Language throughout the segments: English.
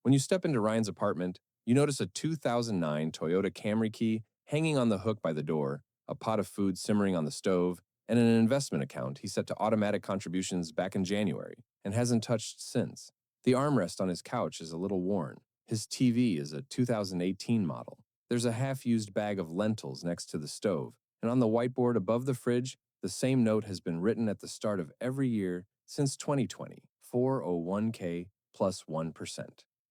When you step into Ryan's apartment, you notice a 2009 Toyota Camry key hanging on the hook by the door, a pot of food simmering on the stove, and an investment account he set to automatic contributions back in January and hasn't touched since. The armrest on his couch is a little worn. His TV is a 2018 model. There's a half-used bag of lentils next to the stove, and on the whiteboard above the fridge, the same note has been written at the start of every year since 2020, 401k plus 1%.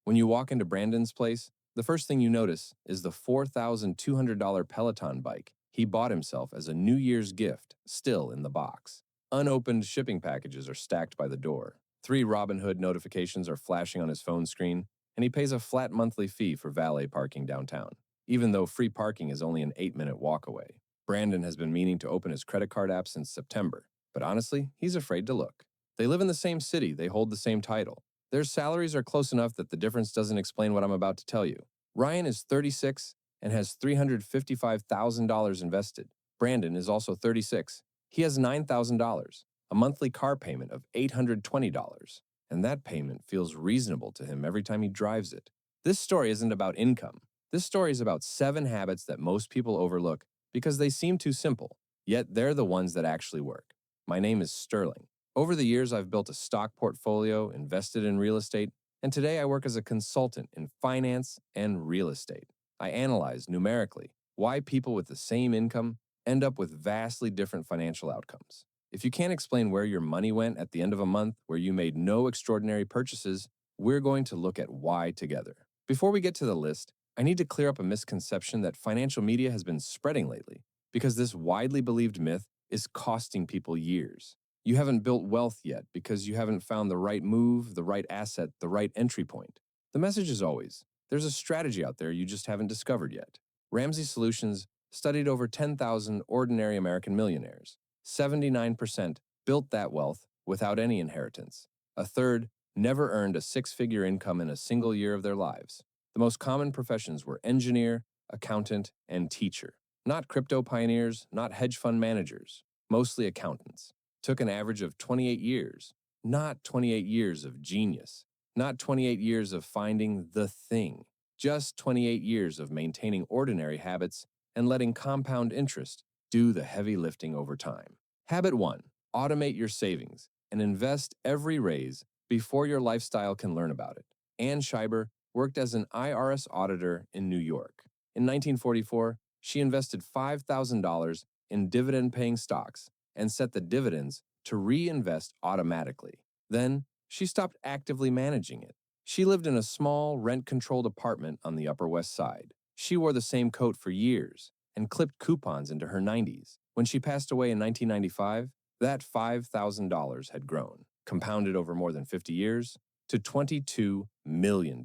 When you walk into Brandon's place, the first thing you notice is the $4,200 Peloton bike he bought himself as a New Year's gift, still in the box. Unopened shipping packages are stacked by the door. 3 Robinhood notifications are flashing on his phone screen, and he pays a flat monthly fee for valet parking downtown, even though free parking is only an 8-minute walk away. Brandon has been meaning to open his credit card app since September, but honestly, he's afraid to look. They live in the same city, they hold the same title. Their salaries are close enough that the difference doesn't explain what I'm about to tell you. Ryan is 36 and has $355,000 invested. Brandon is also 36. He has $9,000, a monthly car payment of $820, and that payment feels reasonable to him every time he drives it. This story isn't about income. This story is about 7 habits that most people overlook because they seem too simple, yet they're the ones that actually work. My name is Sterling. Over the years, I've built a stock portfolio, invested in real estate, and today I work as a consultant in finance and real estate. I analyze numerically why people with the same income end up with vastly different financial outcomes. If you can't explain where your money went at the end of a month where you made no extraordinary purchases, we're going to look at why together. Before we get to the list, I need to clear up a misconception that financial media has been spreading lately, because this widely believed myth is costing people years. You haven't built wealth yet because you haven't found the right move, the right asset, the right entry point. The message is always, there's a strategy out there you just haven't discovered yet. Ramsey Solutions studied over 10,000 ordinary American millionaires. 79% built that wealth without any inheritance. A third never earned a 6-figure income in a single year of their lives. The most common professions were engineer, accountant, and teacher. Not crypto pioneers, not hedge fund managers, mostly accountants. Took an average of 28 years, not 28 years of genius, not 28 years of finding the thing, just 28 years of maintaining ordinary habits and letting compound interest do the heavy lifting over time. Habit 1. Automate your savings and invest every raise before your lifestyle can learn about it. Ann Scheiber worked as an IRS auditor in New York. In 1944, she invested $5,000 in dividend-paying stocks and set the dividends to reinvest automatically. Then, she stopped actively managing it. She lived in a small, rent-controlled apartment on the Upper West Side. She wore the same coat for years and clipped coupons into her 90s. When she passed away in 1995, that $5,000 had grown, compounded over more than 50 years, to $22 million.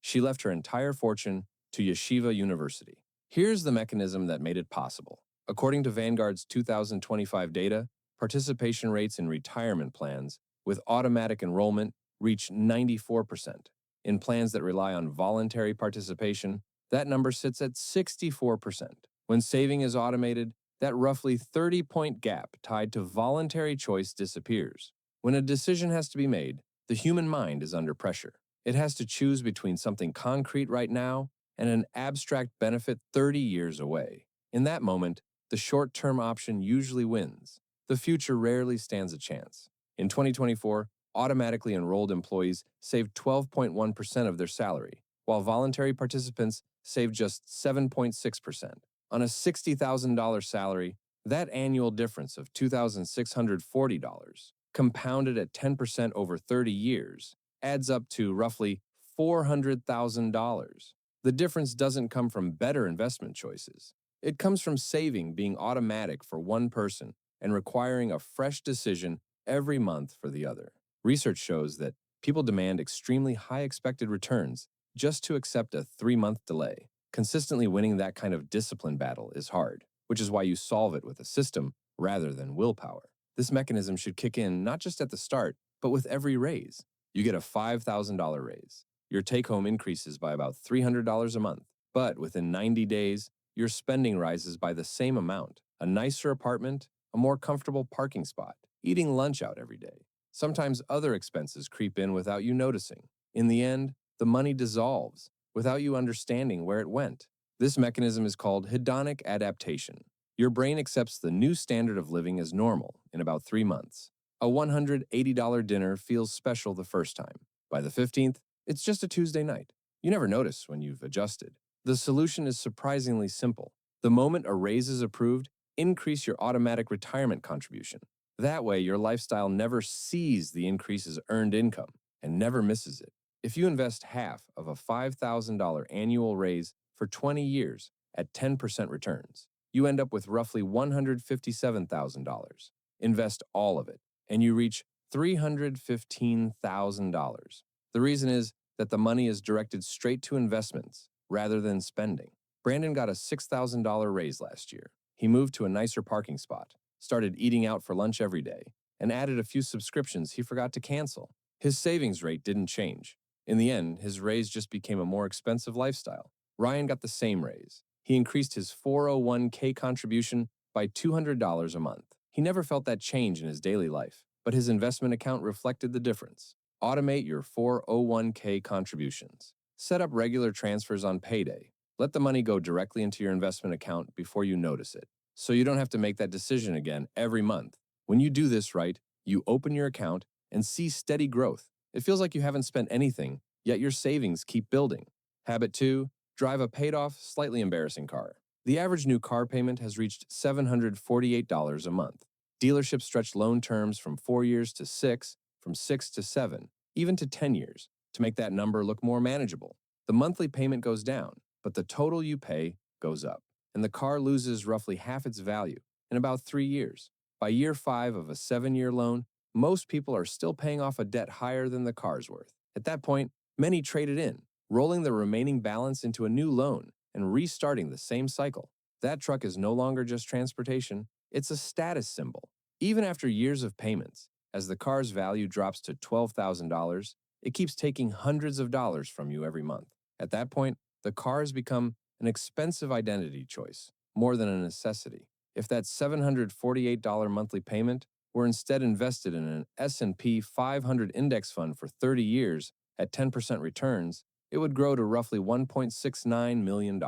She left her entire fortune to Yeshiva University. Here's the mechanism that made it possible. According to Vanguard's 2025 data, participation rates in retirement plans with automatic enrollment reach 94%. In plans that rely on voluntary participation, that number sits at 64%. When saving is automated, that roughly 30-point gap tied to voluntary choice disappears. When a decision has to be made, the human mind is under pressure. It has to choose between something concrete right now and an abstract benefit 30 years away. In that moment, the short-term option usually wins. The future rarely stands a chance. In 2024, automatically enrolled employees saved 12.1% of their salary, while voluntary participants saved just 7.6%. On a $60,000 salary, that annual difference of $2,640, compounded at 10% over 30 years, adds up to roughly $400,000. The difference doesn't come from better investment choices. It comes from saving being automatic for one person and requiring a fresh decision every month for the other. Research shows that people demand extremely high expected returns just to accept a 3-month delay. Consistently winning that kind of discipline battle is hard, which is why you solve it with a system rather than willpower. This mechanism should kick in not just at the start, but with every raise. You get a $5,000 raise. Your take-home increases by about $300 a month, but within 90 days, your spending rises by the same amount. A nicer apartment, a more comfortable parking spot, eating lunch out every day. Sometimes other expenses creep in without you noticing. In the end, the money dissolves without you understanding where it went. This mechanism is called hedonic adaptation. Your brain accepts the new standard of living as normal in about 3 months. A $180 dinner feels special the first time. By the 15th, it's just a Tuesday night. You never notice when you've adjusted. The solution is surprisingly simple. The moment a raise is approved, increase your automatic retirement contribution. That way, your lifestyle never sees the increase as earned income and never misses it. If you invest half of a $5,000 annual raise for 20 years at 10% returns, you end up with roughly $157,000. Invest all of it, and you reach $315,000. The reason is that the money is directed straight to investments rather than spending. Brandon got a $6,000 raise last year. He moved to a nicer parking spot, started eating out for lunch every day, and added a few subscriptions he forgot to cancel. His savings rate didn't change. In the end, his raise just became a more expensive lifestyle. Ryan got the same raise. He increased his 401k contribution by $200 a month. He never felt that change in his daily life, but his investment account reflected the difference. Automate your 401k contributions. Set up regular transfers on payday. Let the money go directly into your investment account before you notice it, so you don't have to make that decision again every month. When you do this right, you open your account and see steady growth. It feels like you haven't spent anything, yet your savings keep building. Habit 2. Drive a paid-off, slightly embarrassing car. The average new car payment has reached $748 a month. Dealerships stretch loan terms from 4 years to 6, from 6 to 7, even to 10 years, to make that number look more manageable. The monthly payment goes down, but the total you pay goes up, and the car loses roughly half its value in about 3 years. By year 5 of a 7-year loan, most people are still paying off a debt higher than the car's worth. At that point, many trade it in, rolling the remaining balance into a new loan and restarting the same cycle. That truck is no longer just transportation, it's a status symbol. Even after years of payments, as the car's value drops to $12,000, it keeps taking hundreds of dollars from you every month. At that point, the car has become an expensive identity choice, more than a necessity. If that $748 monthly payment were instead invested in an S&P 500 index fund for 30 years at 10% returns, it would grow to roughly $1.69 million.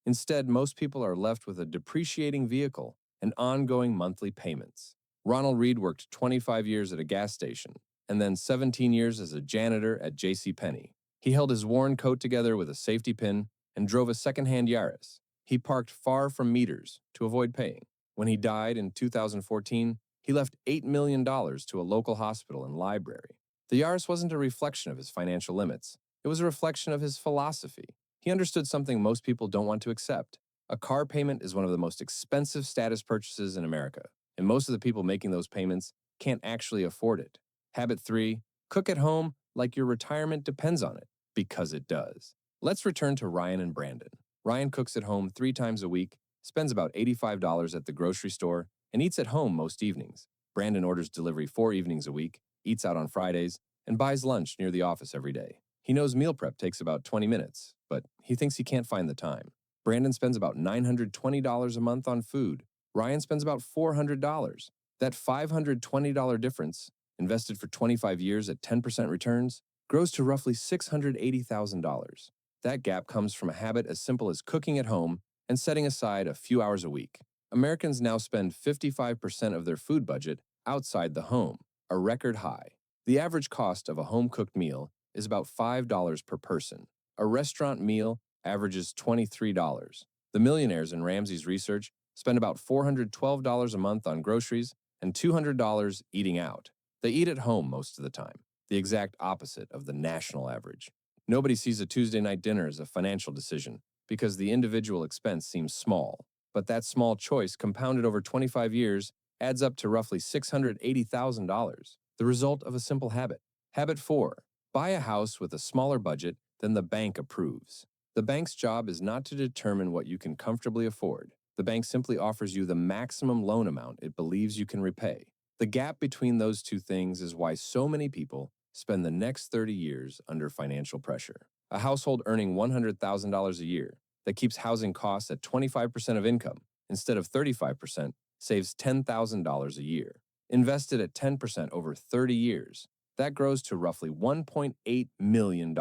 Instead, most people are left with a depreciating vehicle and ongoing monthly payments. Ronald Reed worked 25 years at a gas station and then 17 years as a janitor at JCPenney. He held his worn coat together with a safety pin and drove a second-hand Yaris. He parked far from meters to avoid paying. When he died in 2014, he left $8 million to a local hospital and library. The Yaris wasn't a reflection of his financial limits. It was a reflection of his philosophy. He understood something most people don't want to accept. A car payment is one of the most expensive status purchases in America, and most of the people making those payments can't actually afford it. Habit 3. Cook at home like your retirement depends on it, because it does. Let's return to Ryan and Brandon. Ryan cooks at home 3 times a week, spends about $85 at the grocery store, and eats at home most evenings. Brandon orders delivery 4 evenings a week, eats out on Fridays, and buys lunch near the office every day. He knows meal prep takes about 20 minutes, but he thinks he can't find the time. Brandon spends about $920 a month on food. Ryan spends about $400. That $520 difference, invested for 25 years at 10% returns, grows to roughly $680,000. That gap comes from a habit as simple as cooking at home and setting aside a few hours a week. Americans now spend 55% of their food budget outside the home, a record high. The average cost of a home-cooked meal is about $5 per person. A restaurant meal averages $23. The millionaires in Ramsey's research spend about $412 a month on groceries and $200 eating out. They eat at home most of the time, the exact opposite of the national average. Nobody sees a Tuesday night dinner as a financial decision because the individual expense seems small. But that small choice, compounded over 25 years, adds up to roughly $680,000, the result of a simple habit. Habit 4. Buy a house with a smaller budget than the bank approves. The bank's job is not to determine what you can comfortably afford. The bank simply offers you the maximum loan amount it believes you can repay. The gap between those two things is why so many people spend the next 30 years under financial pressure. A household earning $100,000 a year that keeps housing costs at 25% of income instead of 35% saves $10,000 a year. Invested at 10% over 30 years, that grows to roughly $1.8 million.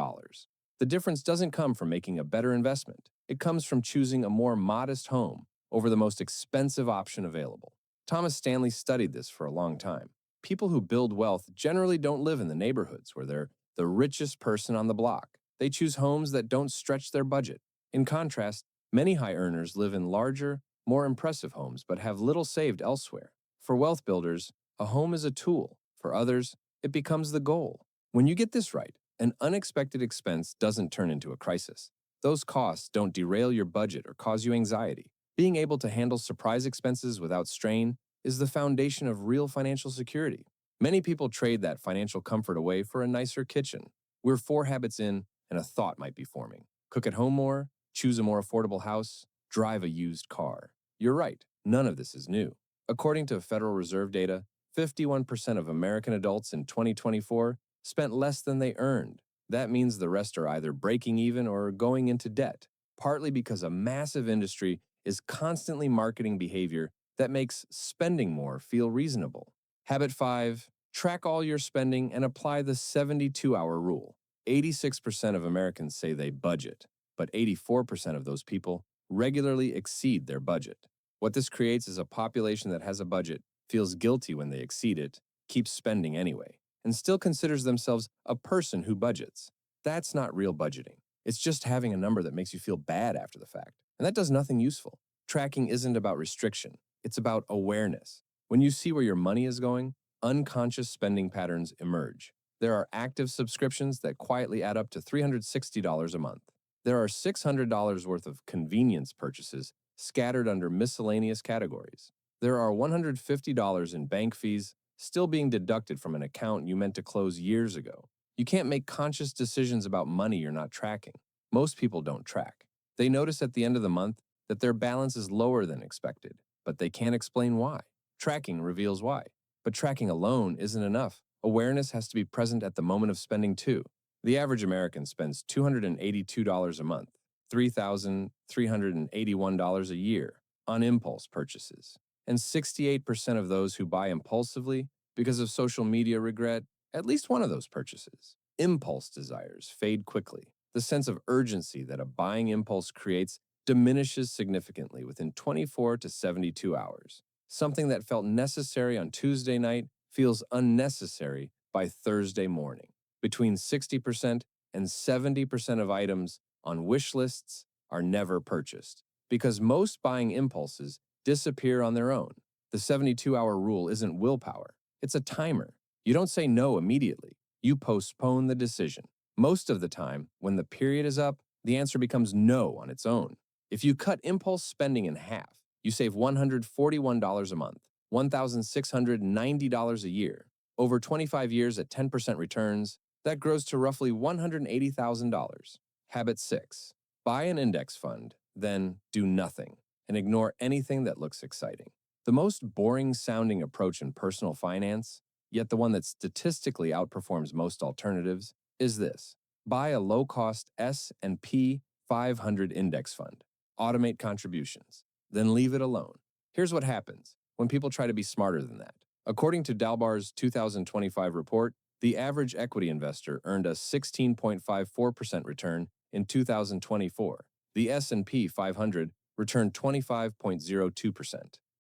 The difference doesn't come from making a better investment. It comes from choosing a more modest home over the most expensive option available. Thomas Stanley studied this for a long time. People who build wealth generally don't live in the neighborhoods where they're the richest person on the block. They choose homes that don't stretch their budget. In contrast, many high earners live in larger, more impressive homes but have little saved elsewhere. For wealth builders, a home is a tool. For others, it becomes the goal. When you get this right, an unexpected expense doesn't turn into a crisis. Those costs don't derail your budget or cause you anxiety. Being able to handle surprise expenses without strain is the foundation of real financial security. Many people trade that financial comfort away for a nicer kitchen. We're 4 habits in, and a thought might be forming. Cook at home more, choose a more affordable house, drive a used car. You're right, none of this is new. According to Federal Reserve data, 51% of American adults in 2024 spent less than they earned. That means the rest are either breaking even or going into debt, partly because a massive industry is constantly marketing behavior that makes spending more feel reasonable. Habit 5, track all your spending and apply the 72-hour rule. 86% of Americans say they budget, but 84% of those people regularly exceed their budget. What this creates is a population that has a budget, feels guilty when they exceed it, keeps spending anyway, and still considers themselves a person who budgets. That's not real budgeting. It's just having a number that makes you feel bad after the fact. And that does nothing useful. Tracking isn't about restriction, it's about awareness. When you see where your money is going, unconscious spending patterns emerge. There are active subscriptions that quietly add up to $360 a month. There are $600 worth of convenience purchases scattered under miscellaneous categories. There are $150 in bank fees still being deducted from an account you meant to close years ago. You can't make conscious decisions about money you're not tracking. Most people don't track. They notice at the end of the month that their balance is lower than expected, but they can't explain why. Tracking reveals why. But tracking alone isn't enough. Awareness has to be present at the moment of spending too. The average American spends $282 a month, $3,381 a year, on impulse purchases. And 68% of those who buy impulsively because of social media regret at least one of those purchases. Impulse desires fade quickly. The sense of urgency that a buying impulse creates diminishes significantly within 24 to 72 hours. Something that felt necessary on Tuesday night feels unnecessary by Thursday morning. Between 60% and 70% of items on wish lists are never purchased because most buying impulses disappear on their own. The 72-hour rule isn't willpower, it's a timer. You don't say no immediately, you postpone the decision. Most of the time, when the period is up, the answer becomes no on its own. If you cut impulse spending in half, you save $141 a month, $1,690 a year. Over 25 years at 10% returns, that grows to roughly $180,000. Habit 6. Buy an index fund, then do nothing, and ignore anything that looks exciting. The most boring-sounding approach in personal finance, yet the one that statistically outperforms most alternatives, is this. Buy a low-cost S&P 500 index fund. Automate contributions. Then leave it alone. Here's what happens when people try to be smarter than that. According to Dalbar's 2025 report, the average equity investor earned a 16.54% return in 2024. The S&P 500 returned 25.02%.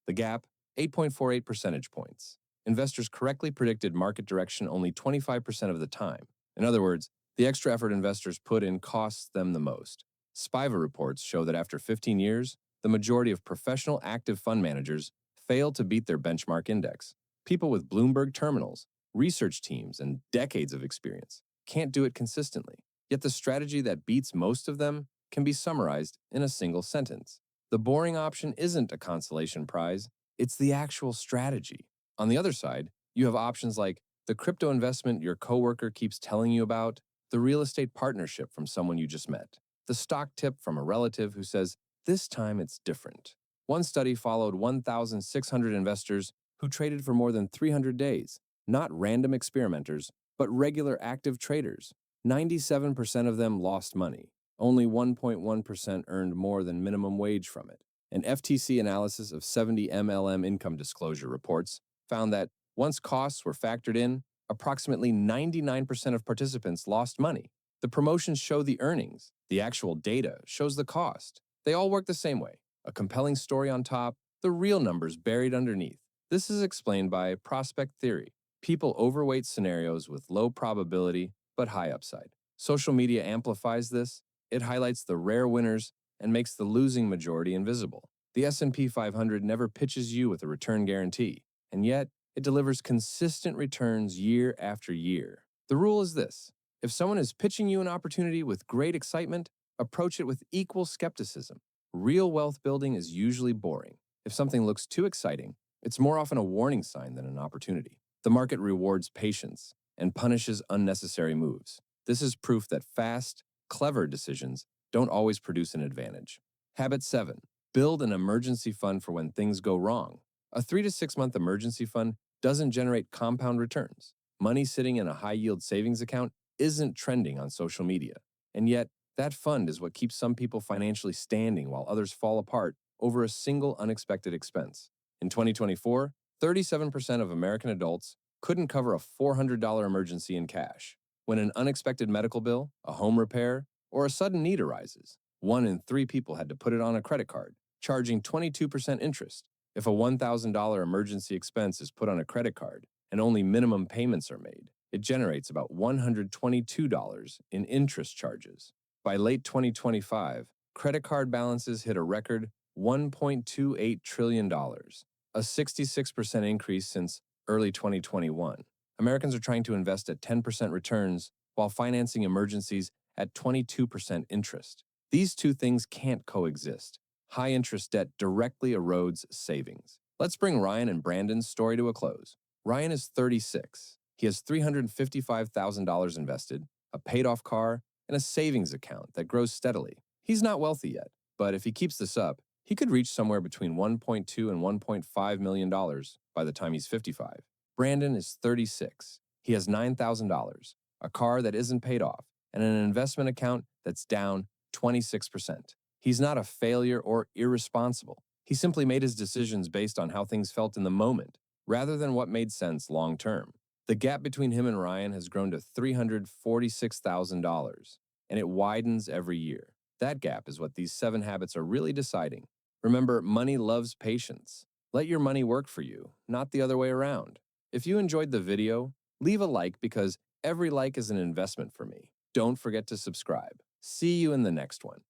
The gap, 8.48 percentage points. Investors correctly predicted market direction only 25% of the time. In other words, the extra effort investors put in costs them the most. Spiva reports show that after 15 years, the majority of professional active fund managers fail to beat their benchmark index. People with Bloomberg terminals, research teams, and decades of experience can't do it consistently. Yet the strategy that beats most of them can be summarized in a single sentence. The boring option isn't a consolation prize, it's the actual strategy. On the other side, you have options like the crypto investment your coworker keeps telling you about, the real estate partnership from someone you just met, the stock tip from a relative who says, "This time it's different." One study followed 1,600 investors who traded for more than 300 days, not random experimenters, but regular active traders. 97% of them lost money. Only 1.1% earned more than minimum wage from it. An FTC analysis of 70 MLM income disclosure reports found that once costs were factored in, approximately 99% of participants lost money. The promotions show the earnings. The actual data shows the cost. They all work the same way. A compelling story on top, the real numbers buried underneath. This is explained by prospect theory. People overweight scenarios with low probability but high upside. Social media amplifies this. It highlights the rare winners and makes the losing majority invisible. The S&P 500 never pitches you with a return guarantee, and yet it delivers consistent returns year after year. The rule is this: if someone is pitching you an opportunity with great excitement, approach it with equal skepticism. Real wealth building is usually boring. If something looks too exciting, it's more often a warning sign than an opportunity. The market rewards patience and punishes unnecessary moves. This is proof that fast, clever decisions don't always produce an advantage. Habit 7. Build an emergency fund for when things go wrong. A 3 to 6 month emergency fund doesn't generate compound returns. Money sitting in a high-yield savings account isn't trending on social media. And yet, that fund is what keeps some people financially standing while others fall apart over a single unexpected expense. In 2024, 37% of American adults couldn't cover a $400 emergency in cash. When an unexpected medical bill, a home repair, or a sudden need arises, 1 in 3 people had to put it on a credit card, charging 22% interest. If a $1,000 emergency expense is put on a credit card and only minimum payments are made, it generates about $122 in interest charges. By late 2025, credit card balances hit a record $1.28 trillion, a 66% increase since early 2021. Americans are trying to invest at 10% returns while financing emergencies at 22% interest. These two things can't coexist. High interest debt directly erodes savings. Let's bring Ryan and Brandon's story to a close. Ryan is 36. He has $355,000 invested, a paid-off car, and a savings account that grows steadily. He's not wealthy yet, but if he keeps this up, he could reach somewhere between $1.2 and $1.5 million by the time he's 55. Brandon is 36. He has $9,000, a car that isn't paid off, and an investment account that's down 26%. He's not a failure or irresponsible. He simply made his decisions based on how things felt in the moment, rather than what made sense long term. The gap between him and Ryan has grown to $346,000, and it widens every year. That gap is what these 7 habits are really deciding. Remember, money loves patience. Let your money work for you, not the other way around. If you enjoyed the video, leave a like because every like is an investment for me. Don't forget to subscribe. See you in the next one.